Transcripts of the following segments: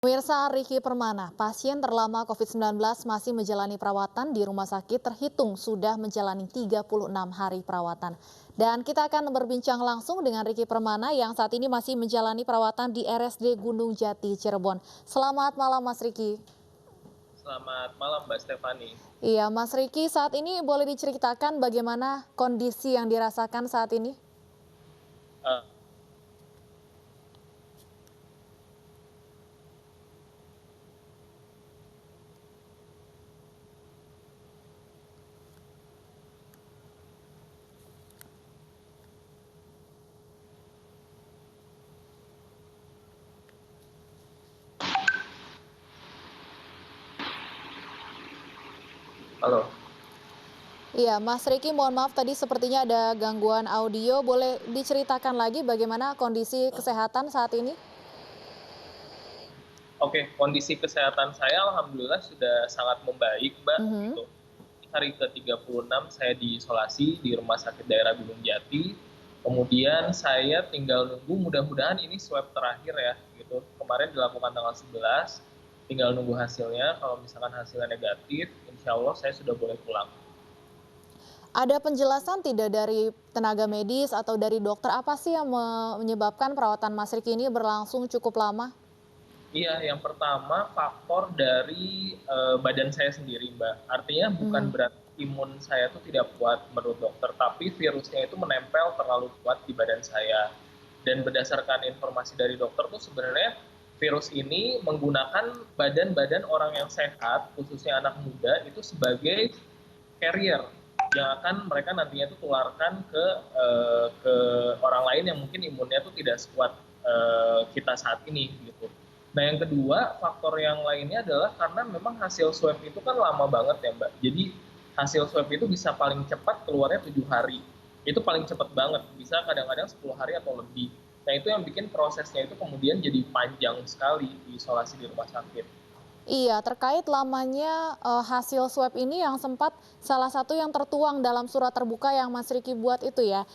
Pemirsa Riki Permana, pasien terlama COVID-19 masih menjalani perawatan di rumah sakit terhitung sudah menjalani 36 hari perawatan. Dan kita akan berbincang langsung dengan Riki Permana yang saat ini masih menjalani perawatan di RSD Gunung Jati, Cirebon. Selamat malam Mas Riki. Selamat malam Mbak Stefani. Iya Mas Riki, saat ini boleh diceritakan bagaimana kondisi yang dirasakan saat ini? Eh, Halo. Iya Mas Riki, mohon maaf tadi sepertinya ada gangguan audio. Boleh diceritakan lagi bagaimana kondisi kesehatan saat ini? Oke, kondisi kesehatan saya alhamdulillah sudah sangat membaik, Mbak, Mhm. gitu. Hari ke-36 saya diisolasi di Rumah Sakit Daerah Gunung Jati. Kemudian saya tinggal nunggu, mudah-mudahan ini swab terakhir ya, gitu. Kemarin dilakukan tanggal 11, tinggal nunggu hasilnya. Kalau misalkan hasilnya negatif, insya Allah saya sudah boleh pulang. Ada penjelasan tidak dari tenaga medis atau dari dokter apa sih yang menyebabkan perawatan Mas Riki ini berlangsung cukup lama? Iya, yang pertama faktor dari, badan saya sendiri, Mbak. Artinya bukan Mhm. berarti imun saya itu tidak kuat menurut dokter, tapi virusnya itu menempel terlalu kuat di badan saya. Dan berdasarkan informasi dari dokter tuh sebenarnya virus ini menggunakan badan-badan orang yang sehat, khususnya anak muda, itu sebagai carrier yang akan mereka nantinya tuh tularkan ke orang lain yang mungkin imunnya tuh tidak sekuat, kita saat ini, gitu. Nah, yang kedua, faktor yang lainnya adalah karena memang hasil swab itu kan lama banget ya, Mbak. Jadi hasil swab itu bisa paling cepat keluarnya 7 hari. Itu paling cepat banget, bisa kadang-kadang 10 hari atau lebih. Nah, itu yang bikin prosesnya itu kemudian jadi panjang sekali di isolasi di rumah sakit. Iya, terkait lamanya hasil swab ini yang sempat salah satu yang tertuang dalam surat terbuka yang Mas Riki buat itu ya.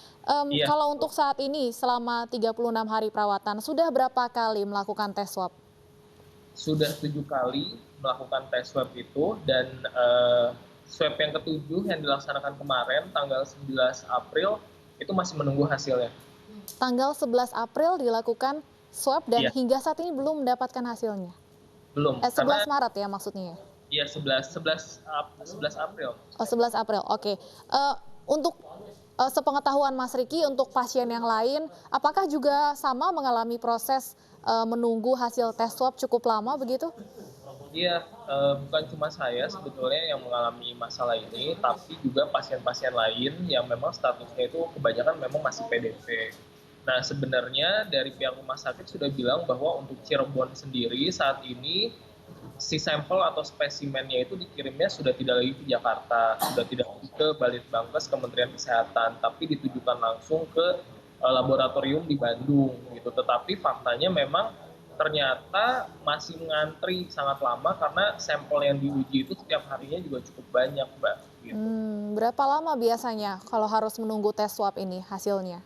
Iya, Kalau untuk saat ini selama 36 hari perawatan, sudah berapa kali melakukan tes swab? sudah 7 kali melakukan tes swab itu dan swab yang ketujuh yang dilaksanakan kemarin tanggal 11 April itu masih menunggu hasilnya. Tanggal 11 April dilakukan swab dan Iya, hingga saat ini belum mendapatkan hasilnya. belum 11 karena Maret ya maksudnya ya? ya 11 April. Oh, 11 April, oke. Untuk sepengetahuan Mas Riki, untuk pasien yang lain, apakah juga sama mengalami proses menunggu hasil tes swab cukup lama begitu? Iya, bukan cuma saya sebetulnya yang mengalami masalah ini, tapi juga pasien-pasien lain yang memang statusnya itu kebanyakan memang masih PDP. Nah, sebenarnya dari pihak rumah sakit sudah bilang bahwa untuk Cirebon sendiri saat ini si sampel atau spesimennya itu dikirimnya sudah tidak lagi ke Jakarta, sudah tidak lagi ke Balitbangkes Kementerian Kesehatan, tapi ditujukan langsung ke laboratorium di Bandung gitu. Tetapi faktanya memang ternyata masih ngantri sangat lama karena sampel yang diuji itu setiap harinya juga cukup banyak, Mbak, gitu. Berapa lama biasanya kalau harus menunggu tes swab ini hasilnya?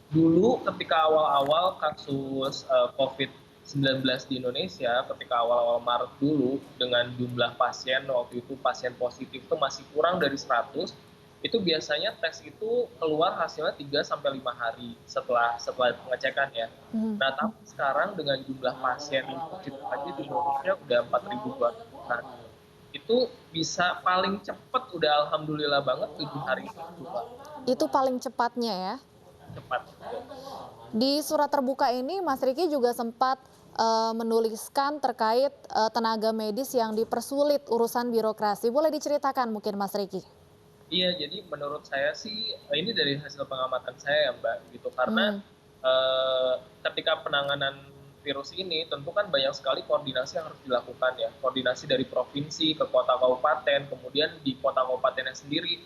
Dulu ketika awal-awal kasus COVID-19 di Indonesia, ketika awal-awal Maret dulu, dengan jumlah pasien waktu itu pasien positif itu masih kurang dari 100, itu biasanya tes itu keluar hasilnya 3 sampai 5 hari setelah setelah pengecekan ya. Mhm. Nah, tapi sekarang dengan jumlah pasien yang positif aja di Indonesia udah 4.200-an. Itu bisa paling cepat udah alhamdulillah banget 7 hari itu, Pak. Itu paling cepatnya ya. Cepat, betul. Di surat terbuka ini Mas Riki juga sempat menuliskan terkait tenaga medis yang dipersulit urusan birokrasi. Boleh diceritakan mungkin Mas Riki? Iya, jadi menurut saya sih ini dari hasil pengamatan saya ya Mbak, gitu. Karena Hmm. ketika penanganan virus ini tentu kan banyak sekali koordinasi yang harus dilakukan ya. Koordinasi dari provinsi ke kota kabupaten, kemudian di kota kabupatennya sendiri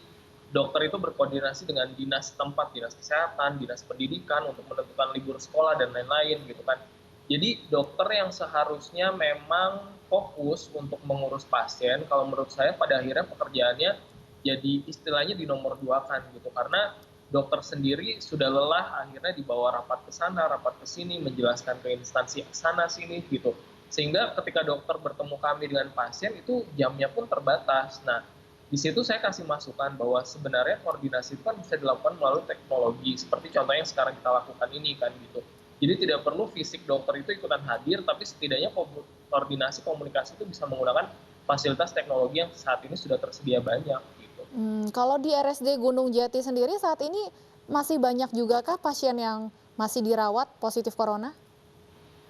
dokter itu berkoordinasi dengan dinas tempat, dinas kesehatan, dinas pendidikan untuk menentukan libur sekolah dan lain-lain gitu kan. Jadi dokter yang seharusnya memang fokus untuk mengurus pasien, kalau menurut saya pada akhirnya pekerjaannya jadi istilahnya dinomor dua kan gitu, karena dokter sendiri sudah lelah akhirnya dibawa rapat ke sana, rapat ke sini, menjelaskan ke instansi sana sini gitu. Sehingga ketika dokter bertemu kami dengan pasien itu jamnya pun terbatas. Nah, di situ saya kasih masukan bahwa sebenarnya koordinasi itu kan bisa dilakukan melalui teknologi, seperti contohnya yang sekarang kita lakukan ini kan gitu. Jadi tidak perlu fisik dokter itu ikutan hadir, tapi setidaknya koordinasi komunikasi itu bisa menggunakan fasilitas teknologi yang saat ini sudah tersedia banyak gitu. Kalau di RSD Gunung Jati sendiri saat ini masih banyak juga kah pasien yang masih dirawat positif corona?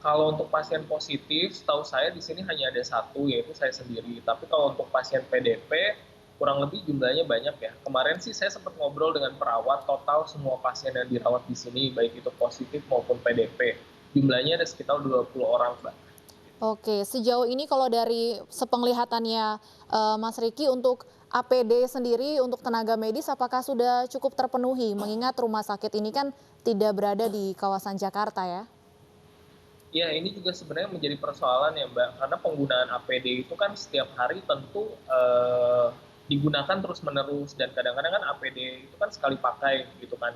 Kalau untuk pasien positif, setahu saya di sini hanya ada satu, yaitu saya sendiri. Tapi kalau untuk pasien PDP, kurang lebih jumlahnya banyak ya. Kemarin sih saya sempat ngobrol dengan perawat, total semua pasien yang dirawat di sini, baik itu positif maupun PDP. Jumlahnya ada sekitar 20 orang, Mbak. Oke, sejauh ini kalau dari sepenglihatannya, Mas Riki, untuk APD sendiri untuk tenaga medis apakah sudah cukup terpenuhi? Mengingat rumah sakit ini kan tidak berada di kawasan Jakarta ya? Ya, ini juga sebenarnya menjadi persoalan ya, Mbak, karena penggunaan APD itu kan setiap hari tentu digunakan terus-menerus dan kadang-kadang kan APD itu kan sekali pakai gitu kan.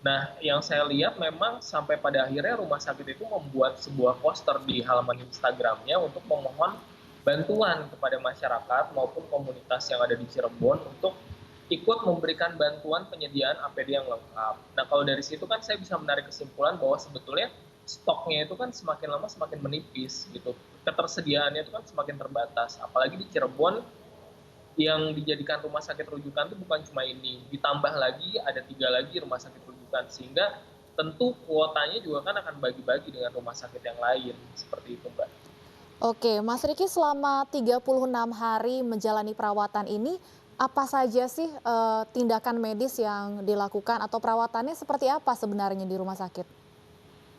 Nah, yang saya lihat memang sampai pada akhirnya rumah sakit itu membuat sebuah poster di halaman Instagramnya untuk memohon bantuan kepada masyarakat maupun komunitas yang ada di Cirebon untuk ikut memberikan bantuan penyediaan APD yang lengkap. Nah, kalau dari situ kan saya bisa menarik kesimpulan bahwa sebetulnya stoknya itu kan semakin lama semakin menipis gitu. Ketersediaannya itu kan semakin terbatas. Apalagi di Cirebon yang dijadikan rumah sakit rujukan itu bukan cuma ini. Ditambah lagi ada 3 lagi rumah sakit rujukan. Sehingga tentu kuotanya juga kan akan bagi-bagi dengan rumah sakit yang lain. Seperti itu, Mbak. Oke, Mas Riki, selama 36 hari menjalani perawatan ini, apa saja sih, tindakan medis yang dilakukan atau perawatannya seperti apa sebenarnya di rumah sakit?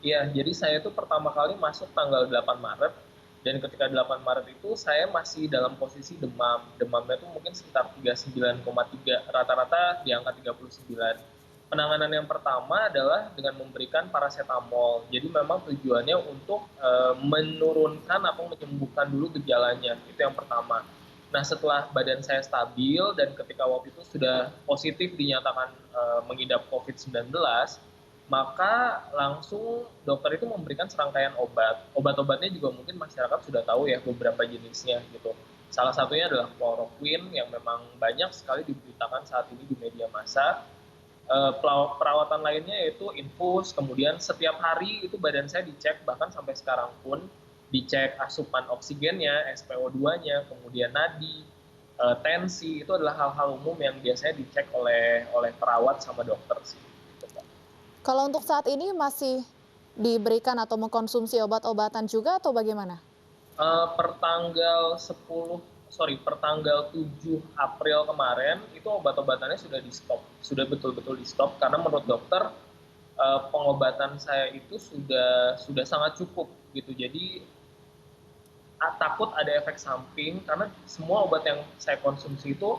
Iya, jadi saya itu pertama kali masuk tanggal 8 Maret, dan ketika 8 Maret itu saya masih dalam posisi demam. Demamnya itu mungkin sekitar 39,3, rata-rata di angka 39. Penanganan yang pertama adalah dengan memberikan paracetamol. Jadi memang tujuannya untuk menurunkan atau menyembuhkan dulu gejalanya. Itu yang pertama. Nah, setelah badan saya stabil dan ketika waktu itu sudah positif dinyatakan mengidap COVID-19, maka langsung dokter itu memberikan serangkaian obat. Obat-obatnya juga mungkin masyarakat sudah tahu ya beberapa jenisnya gitu. Salah satunya adalah chloroquine yang memang banyak sekali diberitakan saat ini di media massa. Perawatan lainnya yaitu infus, kemudian setiap hari itu badan saya dicek, bahkan sampai sekarang pun dicek asupan oksigennya, SpO2-nya, kemudian nadi, tensi, itu adalah hal-hal umum yang biasanya dicek oleh perawat sama dokter sih. Kalau untuk saat ini masih diberikan atau mengkonsumsi obat-obatan juga atau bagaimana? Per tanggal 7 April kemarin itu obat-obatannya sudah di-stop, sudah betul-betul di-stop karena menurut dokter pengobatan saya itu sudah sangat cukup gitu. Jadi takut ada efek samping karena semua obat yang saya konsumsi itu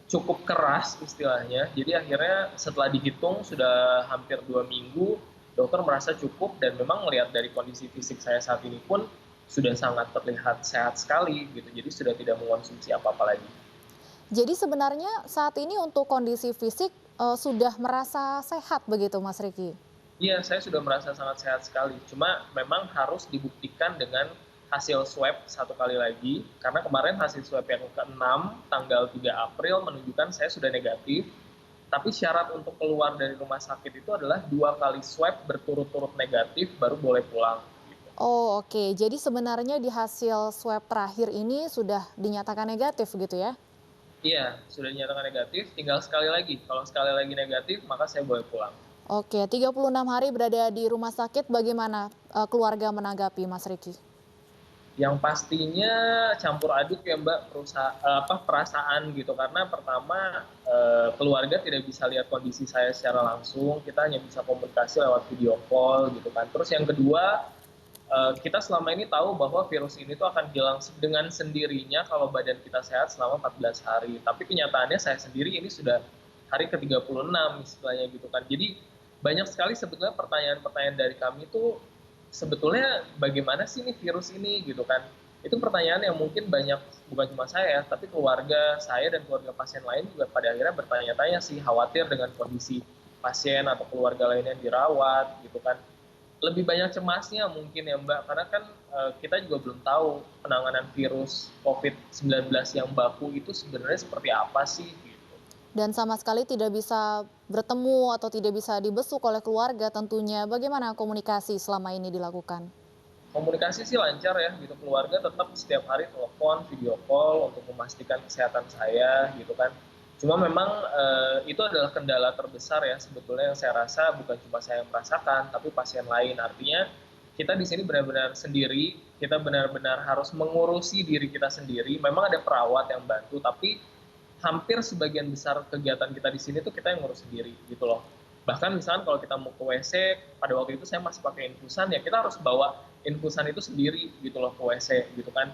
cukup keras istilahnya. Jadi akhirnya setelah dihitung sudah hampir 2 minggu, dokter merasa cukup dan memang melihat dari kondisi fisik saya saat ini pun sudah sangat terlihat sehat sekali gitu. Jadi sudah tidak mengonsumsi apa-apa lagi. Jadi sebenarnya saat ini untuk kondisi fisik, sudah merasa sehat begitu, Mas Riki? Iya, saya sudah merasa sangat sehat sekali. Cuma memang harus dibuktikan dengan hasil swab satu kali lagi, karena kemarin hasil swab yang ke-6 tanggal 3 April menunjukkan saya sudah negatif, tapi syarat untuk keluar dari rumah sakit itu adalah 2 kali swab berturut-turut negatif baru boleh pulang. Gitu. Oh, oke. Jadi sebenarnya di hasil swab terakhir ini sudah dinyatakan negatif gitu ya? Iya, sudah dinyatakan negatif, tinggal sekali lagi. Kalau sekali lagi negatif, maka saya boleh pulang. Oke, 36 hari berada di rumah sakit, bagaimana keluarga menanggapi, Mas Riki? Yang pastinya campur aduk ya Mbak, perasaan gitu, karena pertama keluarga tidak bisa lihat kondisi saya secara langsung, kita hanya bisa komunikasi lewat video call gitu kan. Terus yang kedua, kita selama ini tahu bahwa virus ini tuh akan hilang dengan sendirinya kalau badan kita sehat selama 14 hari. Tapi kenyataannya saya sendiri ini sudah hari ke-36 istilahnya gitu kan. Jadi banyak sekali sebetulnya pertanyaan-pertanyaan dari kami tuh sebetulnya bagaimana sih nih virus ini gitu kan. Itu pertanyaan yang mungkin banyak, bukan cuma saya, tapi keluarga saya dan keluarga pasien lain juga pada akhirnya bertanya-tanya sih, khawatir dengan kondisi pasien atau keluarga lainnya yang dirawat gitu kan. lebih banyak cemasnya mungkin ya Mbak, karena kan kita juga belum tahu penanganan virus COVID-19 yang baku itu sebenarnya seperti apa sih gitu. Dan sama sekali tidak bisa bertemu atau tidak bisa dibesuk oleh keluarga tentunya. Bagaimana komunikasi selama ini dilakukan? Komunikasi sih lancar ya gitu, keluarga tetap setiap hari telepon, video call untuk memastikan kesehatan saya gitu kan. Cuma memang itu adalah kendala terbesar ya sebetulnya yang saya rasa bukan cuma saya yang merasakan, tapi pasien lain. Artinya kita di sini benar-benar sendiri, kita benar-benar harus mengurusi diri kita sendiri. Memang ada perawat yang bantu, tapi hampir sebagian besar kegiatan kita di sini tuh kita yang ngurus sendiri gitu loh. Bahkan misalkan kalau kita mau ke WC, pada waktu itu saya masih pakai infusan, ya kita harus bawa infusan itu sendiri gitu loh ke WC gitu kan.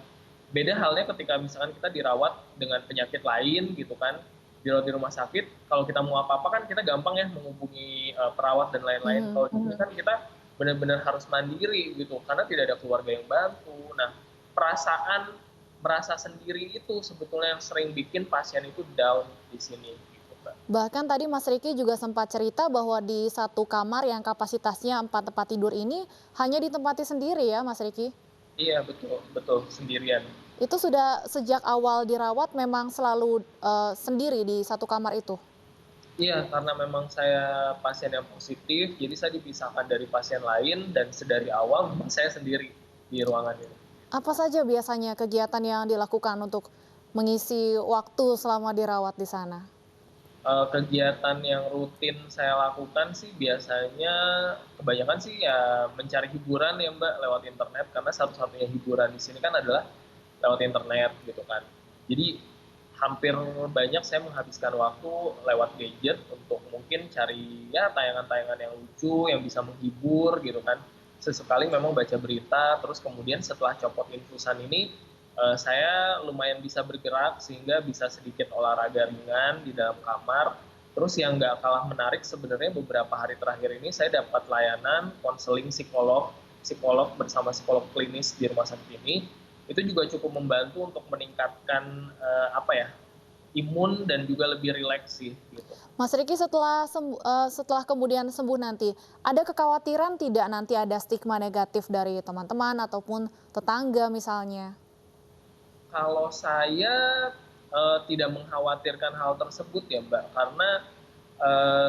Beda halnya ketika misalkan kita dirawat dengan penyakit lain gitu kan, dirawat di rumah sakit, kalau kita mau apa-apa kan kita gampang ya menghubungi perawat dan lain-lain. Kalau di sini kan kita benar-benar harus mandiri gitu, karena tidak ada keluarga yang bantu. Nah, perasaan merasa sendiri itu sebetulnya yang sering bikin pasien itu down di sini gitu, Mbak. Bahkan tadi Mas Riki juga sempat cerita bahwa di satu kamar yang kapasitasnya 4 tempat tidur ini hanya ditempati sendiri ya Mas Riki? Iya, betul betul, sendirian. Itu sudah sejak awal dirawat memang selalu sendiri di satu kamar itu? Iya, karena memang saya pasien yang positif, jadi saya dipisahkan dari pasien lain dan sedari awal memang saya sendiri di ruangan ini. Apa saja biasanya kegiatan yang dilakukan untuk mengisi waktu selama dirawat di sana? Kegiatan yang rutin saya lakukan sih biasanya kebanyakan sih ya mencari hiburan ya Mbak, lewat internet, karena satu-satunya hiburan di sini kan adalah lewat internet gitu kan. Jadi hampir banyak saya menghabiskan waktu lewat gadget untuk mungkin cari ya tayangan-tayangan yang lucu, yang bisa menghibur gitu kan. Sesekali memang baca berita, terus kemudian setelah copot infusan ini saya lumayan bisa bergerak sehingga bisa sedikit olahraga ringan di dalam kamar. Terus yang nggak kalah menarik sebenarnya beberapa hari terakhir ini saya dapat layanan konseling psikolog, psikolog bersama psikolog klinis di rumah sakit ini. Itu juga cukup membantu untuk meningkatkan apa ya, imun dan juga lebih rileks sih gitu. Mas Riki setelah kemudian sembuh nanti, ada kekhawatiran tidak nanti ada stigma negatif dari teman-teman ataupun tetangga misalnya? Kalau saya tidak mengkhawatirkan hal tersebut ya Mbak, karena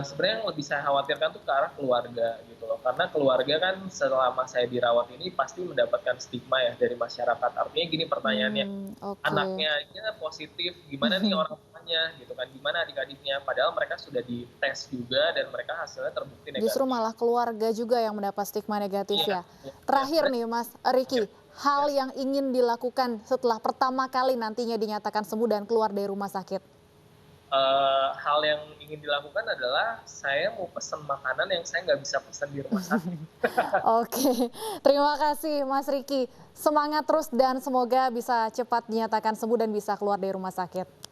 sebenarnya yang lebih saya khawatirkan tuh ke arah keluarga gitu loh. Karena keluarga kan selama saya dirawat ini pasti mendapatkan stigma ya dari masyarakat. Artinya gini pertanyaannya, Oke. anaknya aja positif, gimana nih orang tuanya gitu kan, gimana adik-adiknya, padahal mereka sudah dites juga dan mereka hasilnya terbukti Justru negatif. malah keluarga juga yang mendapat stigma negatif Iya, ya. iya, Terakhir nih Mas Riki, iya. hal yang ingin dilakukan setelah pertama kali nantinya dinyatakan sembuh dan keluar dari rumah sakit? Hal yang ingin dilakukan adalah saya mau pesen makanan yang saya nggak bisa pesen di rumah sakit. Oke, terima kasih Mas Riki. Semangat terus dan semoga bisa cepat dinyatakan sembuh dan bisa keluar dari rumah sakit.